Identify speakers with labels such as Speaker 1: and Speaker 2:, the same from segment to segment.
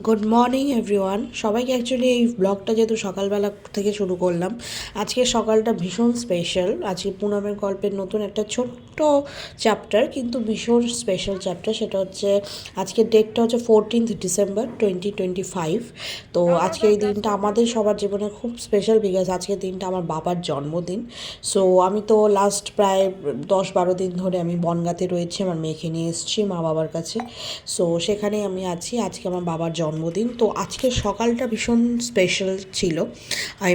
Speaker 1: Good morning everyone, সবাইকে actually এই ব্লগটা যেহেতু সকালবেলা থেকে শুরু করলাম, আজকের সকালটা ভীষণ স্পেশাল। আজকে পুনমের গল্পের নতুন একটা ছোট্ট চ্যাপ্টার, কিন্তু ভীষণ স্পেশাল চ্যাপ্টার। সেটা হচ্ছে আজকের ডেটটা হচ্ছে 14th ডিসেম্বর 2025। তো আজকের এই দিনটা আমাদের সবার জীবনে খুব স্পেশাল, বিকজ আজকের দিনটা আমার বাবার জন্মদিন। সো আমি তো লাস্ট প্রায় 10-12 দিন ধরে আমি বনগাঁতে রয়েছি, আমার মেয়েকে নিয়ে এসেছি মা বাবার কাছে। সো সেখানে আমি আছি। আজকে আমার বাবার জন্মদিন, তো আজকের সকালটা ভীষণ স্পেশাল ছিল।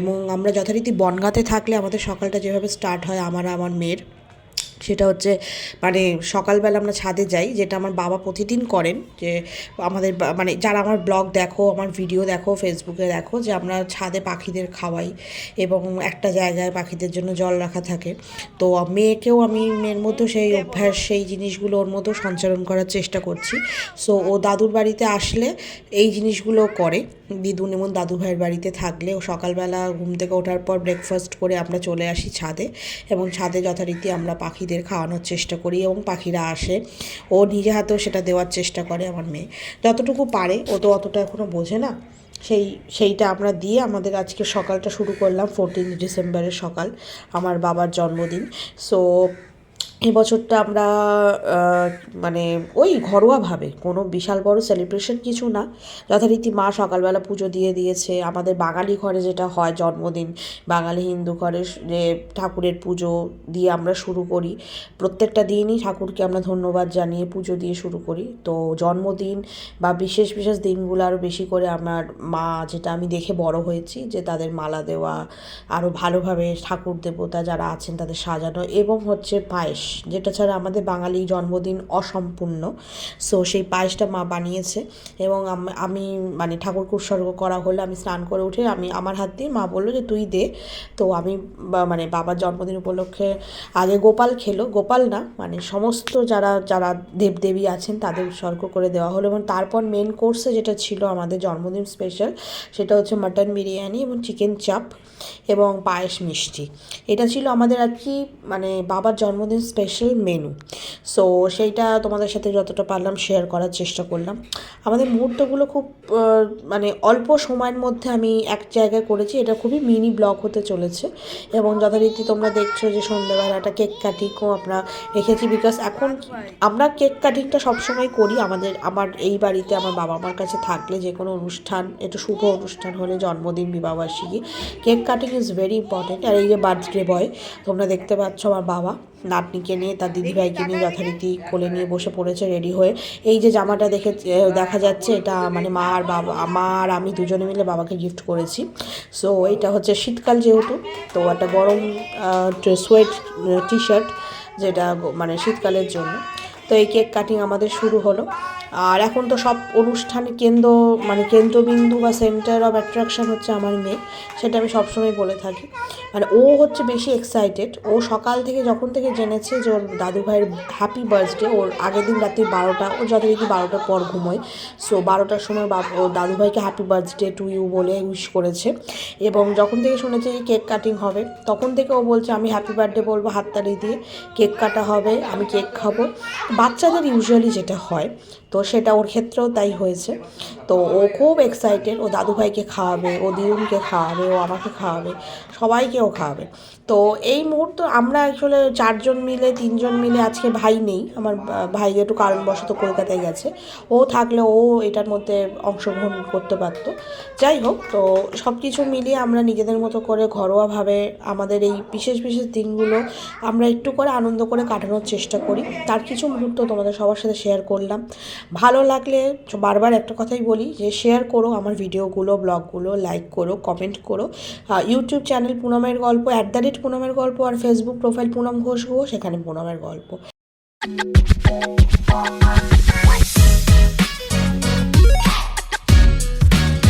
Speaker 1: এবং আমরা যথারীতি বনগাঁতে থাকলে আমাদের সকালটা যেভাবে স্টার্ট হয় আমার মেয়ের, সেটা হচ্ছে মানে সকালবেলা আমরা ছাদে যাই, যেটা আমার বাবা প্রতিদিন করেন। যে আমাদের মানে যারা আমার ব্লগ দেখো, আমার ভিডিও দেখো, ফেসবুকে দেখো, যে আমরা ছাদে পাখিদের খাওয়াই এবং একটা জায়গায় পাখিদের জন্য জল রাখা থাকে। তো মেয়েকেও আমি মেয়ের মধ্যেও সেই অভ্যাস, সেই জিনিসগুলো ওর মধ্যেও সঞ্চালন করার চেষ্টা করছি। সো ও দাদুর বাড়িতে আসলে এই জিনিসগুলো করে। দিদুন এবং দাদু ভাইয়ের বাড়িতে থাকলে ও সকালবেলা ঘুম থেকে ওঠার পর ব্রেকফাস্ট করে আমরা চলে আসি ছাদে, এবং ছাদে যথারীতি আমরা পাখিদের খাওয়ানোর চেষ্টা করি এবং পাখিরা আসে। ও নিজে হাতেও সেটা দেওয়ার চেষ্টা করে। আমার মেয়ে যতটুকু পারে, ও তো অতটা এখনও বোঝে না, সেইটা আমরা দিয়ে আমাদের আজকে সকালটা শুরু করলাম। 14 ডিসেম্বরের সকাল, আমার বাবার জন্মদিন। সো এবছরটা আমরা মানে ওই ঘরোয়াভাবে, কোনো বিশাল বড় সেলিব্রেশন কিছু না, যথারীতি মা সকালবেলা পুজো দিয়ে দিয়েছে। আমাদের বাঙালি ঘরে যেটা হয় জন্মদিন, বাঙালি হিন্দু ঘরে যে ঠাকুরের পুজো দিয়ে আমরা শুরু করি। প্রত্যেকটা দিনই ঠাকুরকে আমরা ধন্যবাদ জানিয়ে পুজো দিয়ে শুরু করি। তো জন্মদিন বা বিশেষ বিশেষ দিনগুলো আরও বেশি করে আমার মা, যেটা আমি দেখে বড় হয়েছি, যে তাদের মালা দেওয়া, আরও ভালোভাবে ঠাকুর দেবতা যারা আছেন তাদের সাজানো, এবং হচ্ছে পায়েস, যেটা ছাড়া আমাদের বাঙালি জন্মদিন অসম্পূর্ণ। সো সেই পায়েসটা মা বানিয়েছে, এবং আমি মানে ঠাকুরকে উৎসর্গ করা হলে আমি স্নান করে উঠে আমি আমার হাত দিয়ে, মা বললো যে তুই দে। তো আমি মানে বাবার জন্মদিন উপলক্ষে আগে গোপাল খেলো, গোপাল না মানে সমস্ত যারা যারা দেবদেবী আছেন তাদের উৎসর্গ করে দেওয়া হলো। এবং তারপর মেন কোর্সে যেটা ছিল আমাদের জন্মদিন স্পেশাল, সেটা হচ্ছে মাটন বিরিয়ানি এবং চিকেন চাপ এবং পায়েস মিষ্টি। এটা ছিল আমাদের আর কি মানে বাবার জন্মদিন স্পেশাল মেনু। সো সেইটা তোমাদের সাথে যতটা পারলাম শেয়ার করার চেষ্টা করলাম। আমাদের মুহূর্তগুলো খুব মানে অল্প সময়ের মধ্যে আমি এক জায়গায় করেছি। এটা খুবই মিনি ব্লগ হতে চলেছে, এবং যথারীতি তোমরা দেখছো যে সন্ধ্যেবেলা একটা কেক কাটিংও আমরা রেখেছি, বিকজ এখন আমরা কেক কাটিংটা সবসময় করি আমার এই বাড়িতে আমার বাবা মার কাছে থাকলে, যে কোনো অনুষ্ঠান, একটু শুভ অনুষ্ঠান হলে, জন্মদিন, বিবাহবার্ষিকী, cake cutting is very important. আর এই যে বার্থডে বয় তোমরা দেখতে পাচ্ছ, আমার বাবা নাতনিকে নিয়ে, তার দিদিভাইকে নিয়ে যথারীতি কোলে নিয়ে বসে পড়েছে রেডি হয়ে। এই যে জামাটা দেখা যাচ্ছে, এটা মানে মা আর আমি দুজনে মিলে বাবাকে গিফট করেছি। সো এটা হচ্ছে শীতকাল যেহেতু, তো একটা গরম সোয়েট টি শার্ট, যেটা মানে শীতকালের জন্য। তো এই কেক কাটিং আমাদের শুরু হলো। আর এখন তো সব অনুষ্ঠানের কেন্দ্রবিন্দু বা সেন্টার অফ অ্যাট্রাকশান হচ্ছে আমার মেয়ে, সেটা আমি সবসময় বলে থাকি। মানে ও হচ্ছে বেশি এক্সাইটেড। ও সকাল থেকে যখন থেকে জেনেছে যে ওর দাদু ভাইয়ের হ্যাপি বার্থডে, ওর আগের দিন রাত্রি 12টা, ও যথারীতি 12টার পর ঘুমোয়। সো 12টার সময় ও দাদু ভাইকে হ্যাপি বার্থডে টু ইউ বলে উইশ করেছে। এবং যখন থেকে শুনেছে যে কেক কাটিং হবে, তখন থেকে ও বলছে আমি হ্যাপি বার্থডে বলবো, হাততালি দিয়ে কেক কাটা হবে, আমি কেক খাবো। বাচ্চাদের ইউজুয়ালি যেটা হয়, তো সেটা ওর ক্ষেত্রেও তাই হয়েছে। তো ও খুব এক্সাইটেড, ও দাদুভাইকে খাওয়াবে, ও দিদুনকে খাওয়াবে, ও আমাকে খাওয়াবে, সবাইকেও খাওয়াবে। তো এই মুহূর্ত আমরা আসলে 4জন মিলে, 3জন মিলে, আজকে ভাই নেই, আমার ভাই একটু কারণবশত কলকাতায় গেছে। ও থাকলে ও এটার মধ্যে অংশগ্রহণ করতে পারতো। যাই হোক, তো সব কিছু মিলিয়ে আমরা নিজেদের মতো করে ঘরোয়াভাবে আমাদের এই বিশেষ বিশেষ দিনগুলো আমরা একটু করে আনন্দ করে কাটানোর চেষ্টা করি। তার কিছু মুহূর্ত তোমাদের সবার সাথে শেয়ার করলাম। ভালো লাগলে বারবার একটা কথাই বলি, যে শেয়ার করো আমার ভিডিওগুলো, ব্লগগুলো, লাইক করো, কমেন্ট করো। ইউটিউব চ্যানেল পুনমের গল্প @পুনমের গল্প, আর ফেসবুক প্রোফাইল পুনম ঘোষ, সেখানে পুনমের গল্প।